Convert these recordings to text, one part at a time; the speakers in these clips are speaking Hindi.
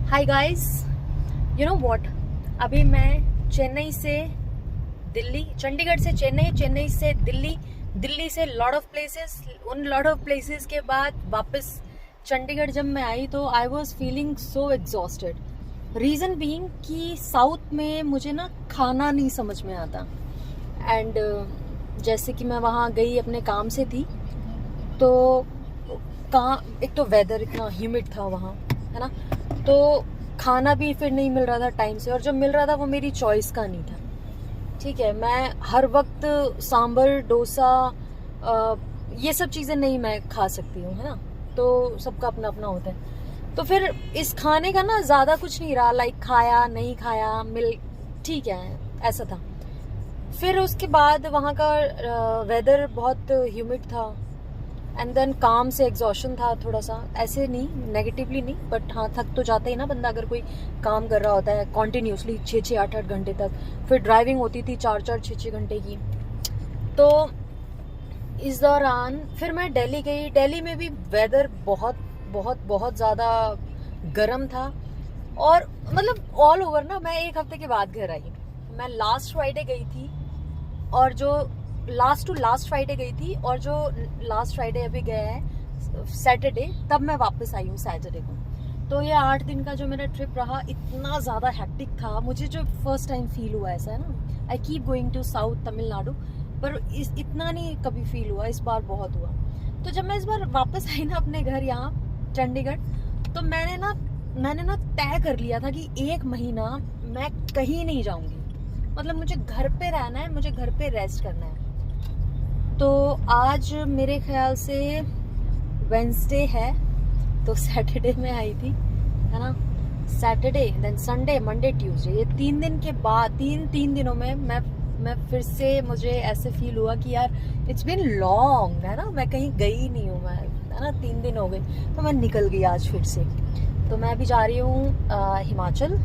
Hi guys, you know what, अभी मैं चेन्नई से दिल्ली, चंडीगढ़ से चेन्नई, चेन्नई से दिल्ली, दिल्ली से लॉट ऑफ प्लेसेस, उन लॉट ऑफ प्लेसेस के बाद वापस चंडीगढ़ जब मैं आई तो I was feeling so exhausted. Reason being कि साउथ में मुझे ना खाना नहीं समझ में आता। एंड जैसे कि मैं वहाँ गई अपने काम से थी, तो एक तो वेदर इतना ह्यूमिड था वहाँ, है ना, तो खाना भी फिर नहीं मिल रहा था टाइम से, और जो मिल रहा था वो मेरी चॉइस का नहीं था। ठीक है, मैं हर वक्त सांबर डोसा ये सब चीज़ें नहीं मैं खा सकती हूँ, है ना, तो सबका अपना अपना होता है। तो फिर इस खाने का ना ज़्यादा कुछ नहीं रहा, लाइक खाया नहीं खाया ठीक है, ऐसा था। फिर उसके बाद वहाँ का वेदर बहुत ह्यूमिड था, एंड देन काम से एग्जॉशन था थोड़ा सा, ऐसे नहीं नेगेटिवली नहीं, बट हाँ थक तो जाता ही ना बंदा अगर कोई काम कर रहा होता है कॉन्टिन्यूसली 6-6 8-8 घंटे तक। फिर ड्राइविंग होती थी 4-4 6-6 घंटे की। तो इस दौरान फिर मैं दिल्ली गई। दिल्ली में भी वेदर बहुत बहुत बहुत ज़्यादा गर्म था, और मतलब ऑल ओवर ना, मैं एक हफ्ते के बाद घर आई। मैं लास्ट फ्राइडे गई थी, और जो लास्ट फ्राइडे गई थी, और जो लास्ट फ्राइडे अभी गया है सैटरडे, तब मैं वापस आई हूँ सैटरडे को। तो ये 8 दिन का जो मेरा ट्रिप रहा, इतना ज़्यादा हैक्टिक था मुझे, जो फर्स्ट टाइम फील हुआ ऐसा है ना। I keep going to south Tamil Nadu, पर इतना नहीं कभी फील हुआ, इस बार बहुत हुआ। तो जब मैं इस बार वापस आई ना अपने घर यहाँ चंडीगढ़, तो मैंने ना तय कर लिया था कि 1 महीना मैं कहीं नहीं जाऊँगी। मतलब मुझे घर पे रहना है, मुझे घर पे रेस्ट करना है। तो आज मेरे ख्याल से वेंसडे है, तो सैटरडे में आई थी, है ना, Saturday then Sunday Monday Tuesday, ये 3 दिन के बाद तीन दिनों में मैं फिर से, मुझे ऐसे फील हुआ कि यार इट्स बीन लॉन्ग, है ना, मैं कहीं गई नहीं हूँ मैं, है ना, 3 दिन हो गए। तो मैं निकल गई आज फिर से। तो मैं अभी जा रही हूँ हिमाचल,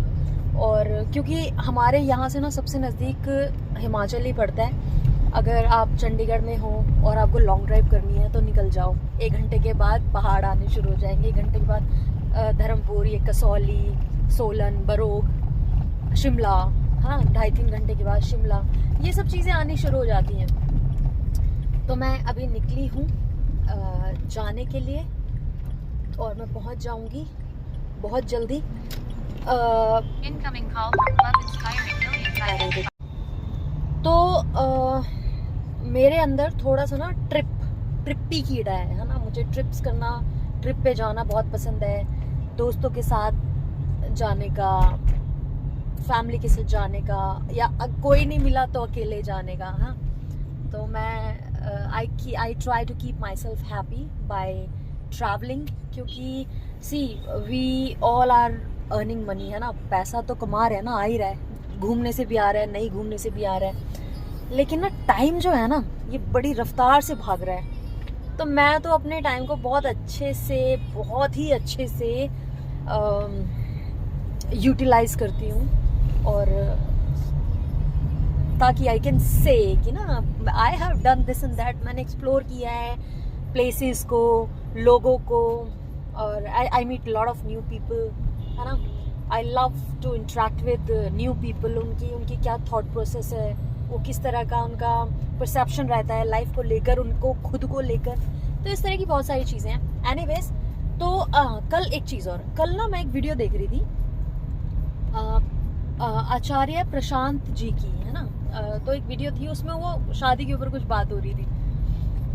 और क्योंकि हमारे यहाँ से ना सबसे नज़दीक हिमाचल ही पड़ता है। अगर आप चंडीगढ़ में हो और आपको लॉन्ग ड्राइव करनी है तो निकल जाओ, 1 घंटे के बाद पहाड़ आने शुरू हो जाएंगे। 1 घंटे के बाद धर्मपुर, ये कसौली, सोलन, बरोग, शिमला, हाँ 2.5-3 घंटे के बाद शिमला, ये सब चीज़ें आनी शुरू हो जाती हैं। तो मैं अभी निकली हूँ जाने के लिए, और मैं पहुँच जाऊँगी बहुत जल्दी। तो मेरे अंदर थोड़ा सा ना ट्रिपी कीड़ा है ना, मुझे ट्रिप्स करना, ट्रिप पे जाना बहुत पसंद है। दोस्तों के साथ जाने का, फैमिली के साथ जाने का, या कोई नहीं मिला तो अकेले जाने का। हाँ, तो मैं I try to keep myself happy by travelling, क्योंकि see we all are earning money, है ना, पैसा तो कमा रहे हैं ना, आ ही रहा है, घूमने से भी आ रहा है, नहीं घूमने से भी आ रहा है, लेकिन ना टाइम जो है ना, ये बड़ी रफ्तार से भाग रहा है। तो मैं तो अपने टाइम को बहुत बहुत ही अच्छे से यूटिलाइज करती हूँ, और ताकि आई कैन से कि ना I have done this and that, मैंने एक्सप्लोर किया है प्लेसेस को, लोगों को, और I meet lot of new people, है ना। I love to interact with new people, उनकी क्या थॉट प्रोसेस है, वो किस तरह का उनका परसेप्शन रहता है लाइफ को लेकर, उनको खुद को लेकर। तो इस तरह की बहुत सारी चीज़ें हैं। एनीवेज, तो कल एक चीज़ और, कल ना मैं एक वीडियो देख रही थी आचार्य प्रशांत जी की, है ना। तो एक वीडियो थी, उसमें वो शादी के ऊपर कुछ बात हो रही थी।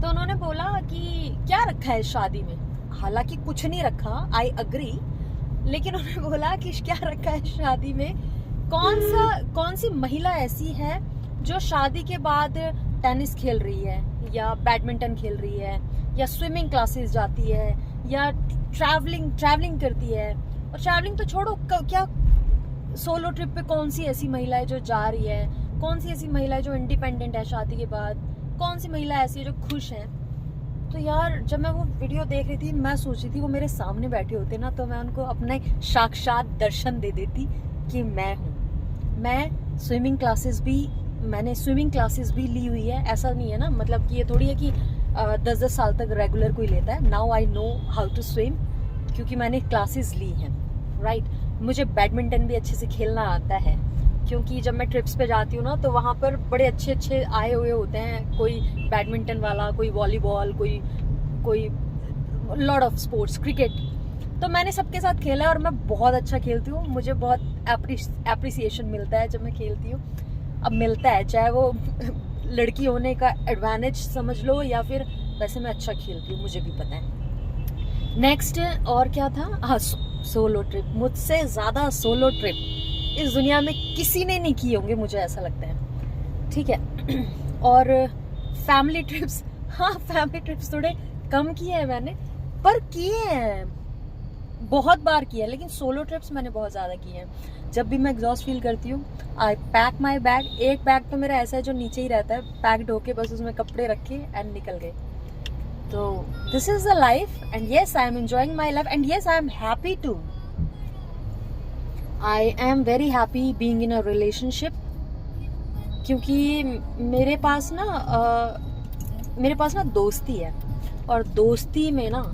तो उन्होंने बोला कि क्या रखा है शादी में, हालांकि कुछ नहीं रखा, आई अग्री, लेकिन उन्होंने बोला कि क्या रखा है शादी में, कौन सी महिला ऐसी है जो शादी के बाद टेनिस खेल रही है, या बैडमिंटन खेल रही है, या स्विमिंग क्लासेस जाती है, या ट्रैवलिंग करती है। और ट्रैवलिंग तो छोड़ो, क्या सोलो ट्रिप पे कौन सी ऐसी महिला है जो जा रही है, कौन सी ऐसी महिला है जो इंडिपेंडेंट है शादी के बाद, कौन सी महिला ऐसी है जो खुश है। तो यार जब मैं वो वीडियो देख रही थी, मैं सोच रही थी वो मेरे सामने बैठे होते ना, तो मैं उनको अपने साक्षात दर्शन दे देती कि मैं हूँ। मैंने स्विमिंग क्लासेस भी ली हुई है, ऐसा नहीं है ना, मतलब कि ये थोड़ी है कि 10-10 साल तक रेगुलर कोई लेता है। Now I know how to swim, क्योंकि मैंने क्लासेस ली हैं, राइट। मुझे बैडमिंटन भी अच्छे से खेलना आता है, क्योंकि जब मैं ट्रिप्स पे जाती हूँ ना तो वहाँ पर बड़े अच्छे अच्छे आए हुए होते हैं, कोई बैडमिंटन वाला, कोई वॉलीबॉल, कोई लॉट ऑफ स्पोर्ट्स, क्रिकेट। तो मैंने सबके साथ खेला है और मैं बहुत अच्छा खेलती हूँ। मुझे बहुत एप्रिसिएशन मिलता है जब मैं खेलती हूँ। अब मिलता है, चाहे वो लड़की होने का एडवांटेज समझ लो या फिर वैसे मैं अच्छा खेलती हूँ, मुझे भी पता है। नेक्स्ट और क्या था, हाँ सोलो ट्रिप। मुझसे ज़्यादा सोलो ट्रिप इस दुनिया में किसी ने नहीं किए होंगे, मुझे ऐसा लगता है, ठीक है। और फैमिली ट्रिप्स, हाँ फैमिली ट्रिप्स थोड़े कम किए हैं मैंने, पर किए हैं, बहुत बार किया है, लेकिन सोलो ट्रिप्स मैंने बहुत ज़्यादा किए हैं। जब भी मैं एग्जॉस्ट फील करती हूँ, आई पैक माई बैग। एक बैग तो मेरा ऐसा है जो नीचे ही रहता है, पैक्ड होके बस उसमें कपड़े रखे एंड निकल गए। तो this is the life and yes I am enjoying my life and yes I am happy too. I am very happy being in a relationship, क्योंकि मेरे पास ना दोस्ती है, और दोस्ती में ना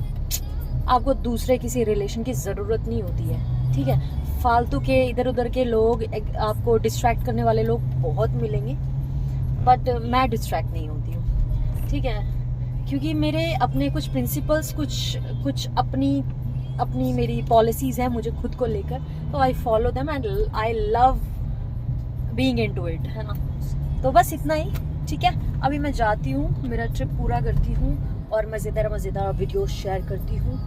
आपको दूसरे किसी रिलेशन की ज़रूरत नहीं होती है, ठीक है। फालतू के इधर उधर के लोग, आपको डिस्ट्रैक्ट करने वाले लोग बहुत मिलेंगे, बट मैं डिस्ट्रैक्ट नहीं होती हूँ, ठीक है, क्योंकि मेरे अपने कुछ प्रिंसिपल्स, कुछ अपनी मेरी पॉलिसीज़ हैं मुझे खुद को लेकर, तो I follow them and I love being into it, है ना। तो बस इतना ही, ठीक है। अभी मैं जाती हूँ, मेरा ट्रिप पूरा करती हूँ और मज़ेदार वीडियो शेयर करती हूँ,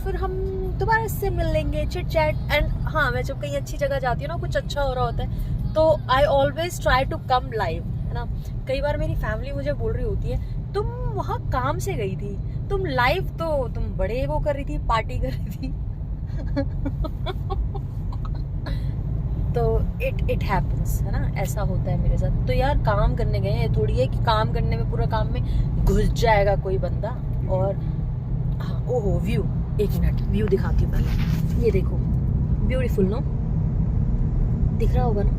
फिर हम दोबारा से मिल लेंगे, चिट चैट। एंड हाँ, मैं जब कहीं अच्छी जगह जाती हूँ ना, कुछ अच्छा हो रहा होता है, तो I always try to come live, है ना। कई बार मेरी फैमिली मुझे बोल रही होती है, तुम वहाँ काम से गई थी, तुम लाइव तो तुम बड़े वो कर रही थी, पार्टी कर रही थी। तो इट हैपन्स, है ना, ऐसा होता है मेरे साथ। तो यार काम करने गए हैं, थोड़ी है कि काम करने में पूरा काम में घुस जाएगा कोई बंदा। और हाँ, ओहो व्यू, एक मिनट व्यू दिखाती हूँ पहले। ये देखो, ब्यूटीफुल नो, दिख रहा होगा ना।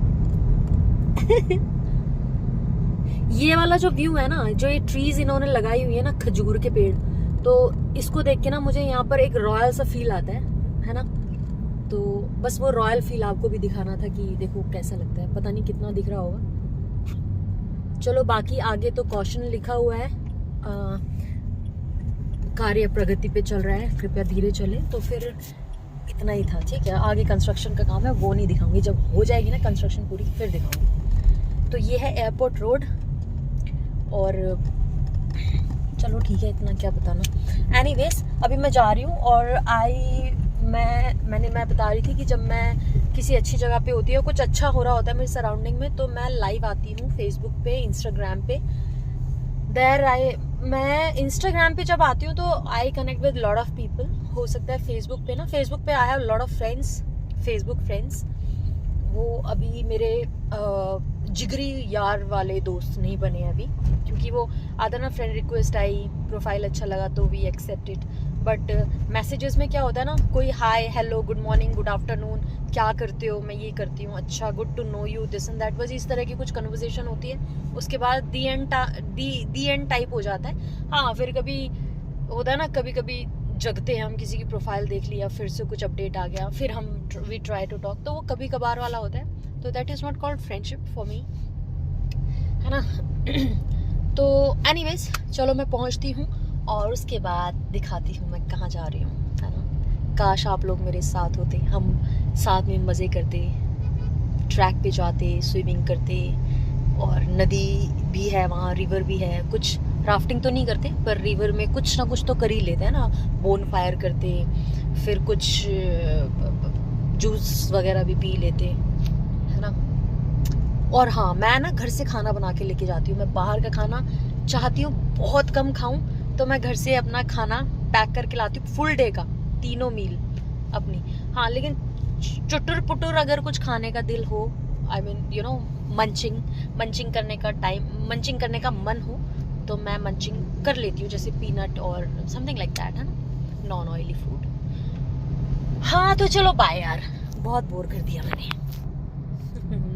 ये वाला जो व्यू है ना, जो ये ट्रीज इन्होंने लगाई हुई है ना, खजूर के पेड़, तो इसको देख के ना मुझे यहाँ पर एक रॉयल सा फील आता है ना। तो बस वो रॉयल फील आपको भी दिखाना था कि देखो कैसा लगता है। पता नहीं कितना दिख रहा होगा। चलो बाकी आगे तो कॉशन लिखा हुआ है, कार्य प्रगति पे चल रहा है, कृपया धीरे चले। तो फिर इतना ही था, ठीक है। आगे कंस्ट्रक्शन का काम है, वो नहीं दिखाऊंगी, जब हो जाएगी ना कंस्ट्रक्शन पूरी फिर दिखाऊंगी। तो ये है एयरपोर्ट रोड, और चलो ठीक है, इतना क्या बताना। एनीवेज अभी मैं जा रही हूँ, और मैं बता रही थी कि जब मैं किसी अच्छी जगह पे होती है, कुछ अच्छा हो रहा होता है मेरे सराउंडिंग में, तो मैं लाइव आती हूँ फेसबुक पे, इंस्टाग्राम पे। मैं इंस्टाग्राम पे जब आती हूँ तो I connect with lot of people. हो सकता है फेसबुक पे I have lot of friends, Facebook friends. वो अभी मेरे जिगरी यार वाले दोस्त नहीं बने अभी, क्योंकि वो आता ना, फ्रेंड रिक्वेस्ट आई, प्रोफाइल अच्छा लगा तो वी एक्सेप्टेड। बट मैसेजेस में क्या होता है ना, कोई hi, hello, good morning, good afternoon, क्या करते हो, मैं ये करती हूँ, अच्छा, good to know you, this and that, बस इस तरह की कुछ कन्वर्सेशन होती है। उसके बाद दी एंड टाइप हो जाता है। हाँ, फिर कभी होता है ना, कभी जगते हैं हम, किसी की प्रोफाइल देख लिया, फिर से कुछ अपडेट आ गया, फिर हम वी ट्राई टू टॉक, तो वो कभी कभार वाला होता है। तो that is not called friendship for me, है ना। तो एनीवेज चलो मैं पहुंचती हूँ, और उसके बाद दिखाती हूँ मैं कहाँ जा रही हूँ, है ना। काश आप लोग मेरे साथ होते, हम साथ में मज़े करते, ट्रैक पे जाते, स्विमिंग करते, और नदी भी है वहाँ, रिवर भी है। कुछ राफ्टिंग तो नहीं करते, पर रिवर में कुछ ना कुछ तो कर ही लेते हैं ना, बोन फायर करते, फिर कुछ जूस वगैरह भी पी लेते, है ना। और हाँ, मैं ना घर से खाना बना के लेके जाती हूँ। मैं बाहर का खाना चाहती हूँ बहुत कम खाऊं, तो मैं घर से अपना खाना पैक करके लाती हूँ, फुल डे का, 3 मील अपनी। हाँ, लेकिन चुटुर पुटुर अगर कुछ खाने का दिल हो, I mean you know, munching करने का मन हो, तो मैं मंचिंग कर लेती हूँ, जैसे पीनट और समथिंग लाइक दैट, है ना, नॉन ऑयली फूड। हाँ तो चलो बाय यार, बहुत बोर कर दिया मैंने।